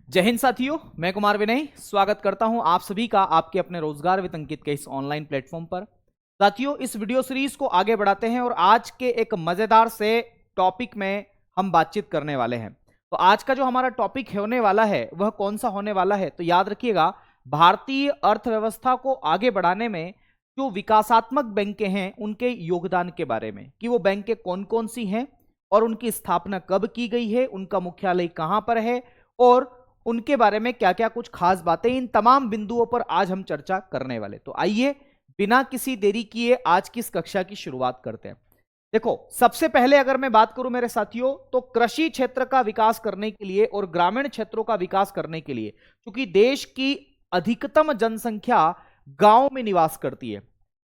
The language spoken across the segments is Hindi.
जय हिंद साथियों, मैं कुमार विनय स्वागत करता हूं आप सभी का आपके अपने रोजगार विद अंकित के इस ऑनलाइन प्लेटफॉर्म पर। साथियों, इस वीडियो सीरीज को आगे बढ़ाते हैं और आज के एक मजेदार से टॉपिक में हम बातचीत करने वाले हैं। तो आज का जो हमारा टॉपिक होने वाला है वह कौन सा होने वाला है, तो याद रखिएगा, भारतीय अर्थव्यवस्था को आगे बढ़ाने में जो विकासात्मक बैंकें हैं उनके योगदान के बारे में, कि वो बैंकें कौन कौन सी हैं और उनकी स्थापना कब की गई है, उनका मुख्यालय कहां पर है और उनके बारे में क्या क्या कुछ खास बातें, इन तमाम बिंदुओं पर आज हम चर्चा करने वाले। तो आइए बिना किसी देरी किए आज की इस कक्षा की शुरुआत करते हैं। देखो, सबसे पहले अगर मैं बात करूं मेरे साथियों, तो कृषि क्षेत्र का विकास करने के लिए और ग्रामीण क्षेत्रों का विकास करने के लिए, क्योंकि देश की अधिकतम जनसंख्या गांव में निवास करती है,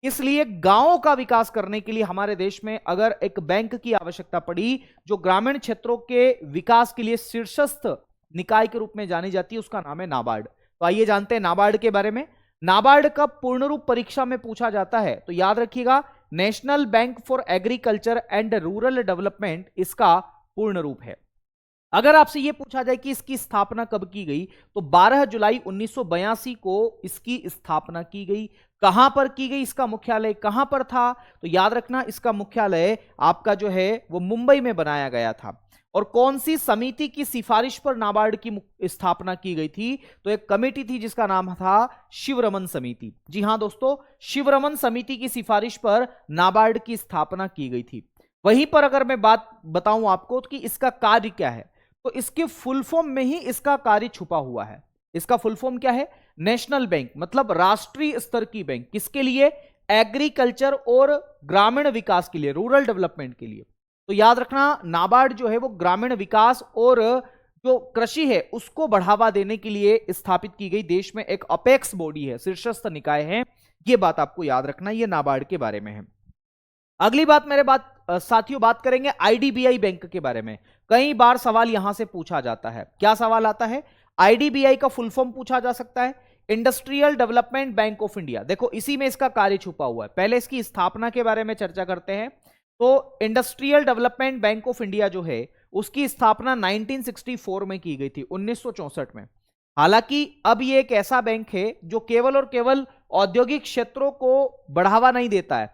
इसलिए गांवों का विकास करने के लिए हमारे देश में अगर एक बैंक की आवश्यकता पड़ी जो ग्रामीण क्षेत्रों के विकास के लिए शीर्षस्थ निकाय के रूप में जानी जाती है, उसका नाम है नाबार्ड। तो आइए जानते हैं नाबार्ड के बारे में। नाबार्ड का पूर्ण रूप परीक्षा में पूछा जाता है, तो याद रखिएगा, national bank for agriculture and rural development इसका पूर्ण रूप है। अगर आपसे यह पूछा जाए कि इसकी स्थापना कब की गई, तो 12 जुलाई 1982 को इसकी स्थापना की गई। कहां पर की गई, इसका मुख्यालय कहां पर था, तो याद रखना इसका मुख्यालय आपका जो है वो मुंबई में बनाया गया था। और कौन सी समिति की सिफारिश पर नाबार्ड की स्थापना की गई थी, तो एक कमेटी थी जिसका नाम था शिवरमन समिति। जी हां दोस्तों, शिवरमन समिति की सिफारिश पर नाबार्ड की स्थापना की गई थी। वहीं पर अगर मैं बात बताऊं आपको कि इसका कार्य क्या है, तो इसके फुल फॉर्म में ही इसका कार्य छुपा हुआ है। इसका फुल फॉर्म क्या है? नेशनल बैंक, मतलब राष्ट्रीय स्तर की बैंक। किसके लिए? एग्रीकल्चर और ग्रामीण विकास के लिए, रूरल डेवलपमेंट के लिए। तो याद रखना, नाबार्ड जो है वो ग्रामीण विकास और जो कृषि है उसको बढ़ावा देने के लिए स्थापित की गई देश में एक अपेक्स बॉडी है, शीर्षस्थ निकाय है। ये बात आपको याद रखना, ये नाबार्ड के बारे में है। अगली बात मेरे साथियों, बात करेंगे आईडीबीआई बैंक के बारे में। कई बार सवाल यहां से पूछा जाता है। क्या सवाल आता है? आईडीबीआई का फुल फॉर्म पूछा जा सकता है, industrial development bank of India. देखो, इसी में इसका कार्य छुपा हुआ है। पहले इसकी स्थापना के बारे में चर्चा करते हैं। तो industrial development bank of India जो है उसकी स्थापना 1964 में की गई थी, 1964 में। हालांकि अब ये एक ऐसा बैंक है जो केवल और केवल औद्योगिक क्षेत्रों को बढ़ावा नहीं देता है,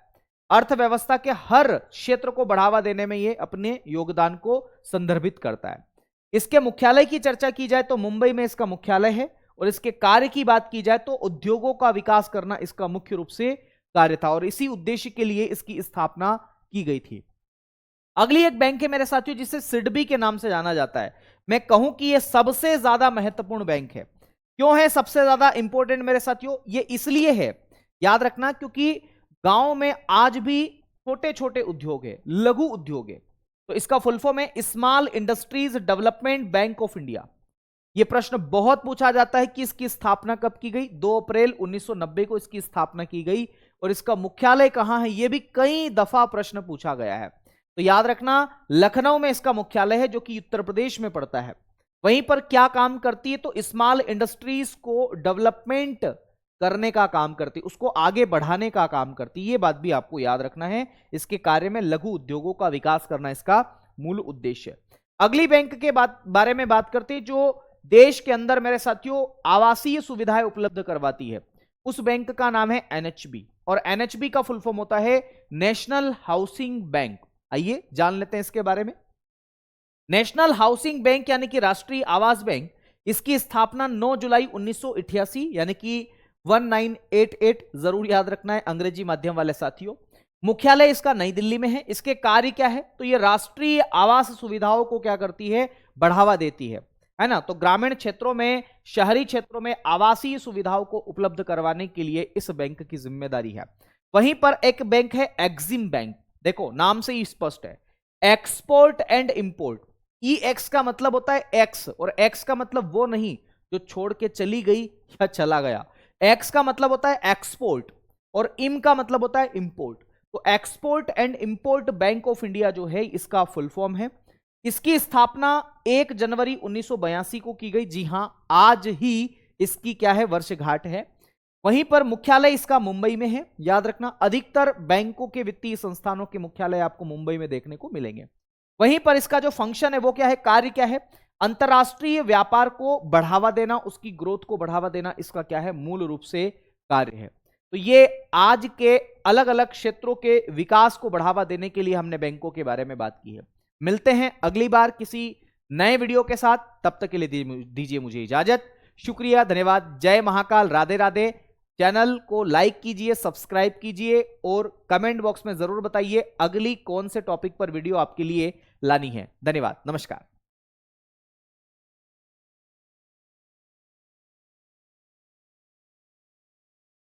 अर्थव्यवस्था के हर क्षेत्र को बढ़ावा देने में यह अपने योगदान को संदर्भित करता है। इसके मुख्यालय की चर्चा की जाए तो मुंबई में इसका मुख्यालय है, और इसके कार्य की बात की जाए तो उद्योगों का विकास करना इसका मुख्य रूप से कार्य था, और इसी उद्देश्य के लिए इसकी स्थापना की गई थी। अगली एक बैंक है मेरे साथियों जिसे सिडबी के नाम से जाना जाता है। मैं कहूं कि यह सबसे ज्यादा महत्वपूर्ण बैंक है। क्यों है सबसे ज्यादा इंपॉर्टेंट मेरे साथियों? यह इसलिए है, याद रखना, क्योंकि गांव में आज भी छोटे छोटे उद्योग है, लघु उद्योग है। तो इसका फुल फॉर्म है small industries development bank of India. यह प्रश्न बहुत पूछा जाता है कि इसकी स्थापना कब की गई। 2 अप्रैल 1990 को इसकी स्थापना की गई, और इसका मुख्यालय कहां है यह भी कई दफा प्रश्न पूछा गया है। तो याद रखना, लखनऊ में इसका मुख्यालय है जो कि उत्तर प्रदेश में पड़ता है। वहीं पर क्या काम करती है, तो स्मॉल इंडस्ट्रीज को डेवलपमेंट करने का काम करती, उसको आगे बढ़ाने का काम करती। ये बात भी आपको याद रखना है। इसके कार्य में लघु उद्योगों का विकास करना इसका मूल उद्देश्य। अगली बैंक के बारे में बात करते हैं जो देश के अंदर मेरे साथियों आवासीय सुविधाएं उपलब्ध करवाती है। उस बैंक का नाम है एनएचबी, और एनएचबी का फुल फॉर्म होता है नेशनल हाउसिंग बैंक। आइए जान लेते हैं इसके बारे में। नेशनल हाउसिंग बैंक यानी कि राष्ट्रीय आवास बैंक, इसकी स्थापना 9 जुलाई 1988 यानी कि 1988 जरूर याद रखना है अंग्रेजी माध्यम वाले साथियों। मुख्यालय इसका नई दिल्ली में है। इसके कार्य क्या है, तो यह राष्ट्रीय आवास सुविधाओं को क्या करती है, बढ़ावा देती है ना। तो ग्रामीण क्षेत्रों में, शहरी क्षेत्रों में आवासीय सुविधाओं को उपलब्ध करवाने के लिए इस बैंक की जिम्मेदारी है। वहीं पर एक बैंक है एक्सिम बैंक। देखो, नाम से ही स्पष्ट है, export and import. E x का मतलब होता है एक्स, और एक्स का मतलब वो नहीं जो छोड़ के चली गई या चला गया। एक्स का मतलब होता है एक्सपोर्ट, और इम का मतलब होता है इंपोर्ट। तो export and import bank of India जो है इसका फुल फॉर्म है। इसकी स्थापना 1 जनवरी 1982 को की गई। जी हां, आज ही इसकी क्या है, वर्षगांठ है। वहीं पर मुख्यालय इसका मुंबई में है। याद रखना, अधिकतर बैंकों के वित्तीय संस्थानों के मुख्यालय आपको मुंबई में देखने को मिलेंगे। वहीं पर इसका जो फंक्शन है वो क्या है, कार्य क्या है, अंतरराष्ट्रीय व्यापार को बढ़ावा देना, उसकी ग्रोथ को बढ़ावा देना, इसका क्या है, मूल रूप से कार्य है। तो ये आज के अलग अलग क्षेत्रों के विकास को बढ़ावा देने के लिए हमने बैंकों के बारे में बात की है। मिलते हैं अगली बार किसी नए वीडियो के साथ, तब तक के लिए दीजिए मुझे इजाजत। शुक्रिया, धन्यवाद, जय महाकाल, राधे राधे। चैनल को लाइक कीजिए, सब्सक्राइब कीजिए और कमेंट बॉक्स में जरूर बताइए अगली कौन से टॉपिक पर वीडियो आपके लिए लानी है। धन्यवाद, नमस्कार।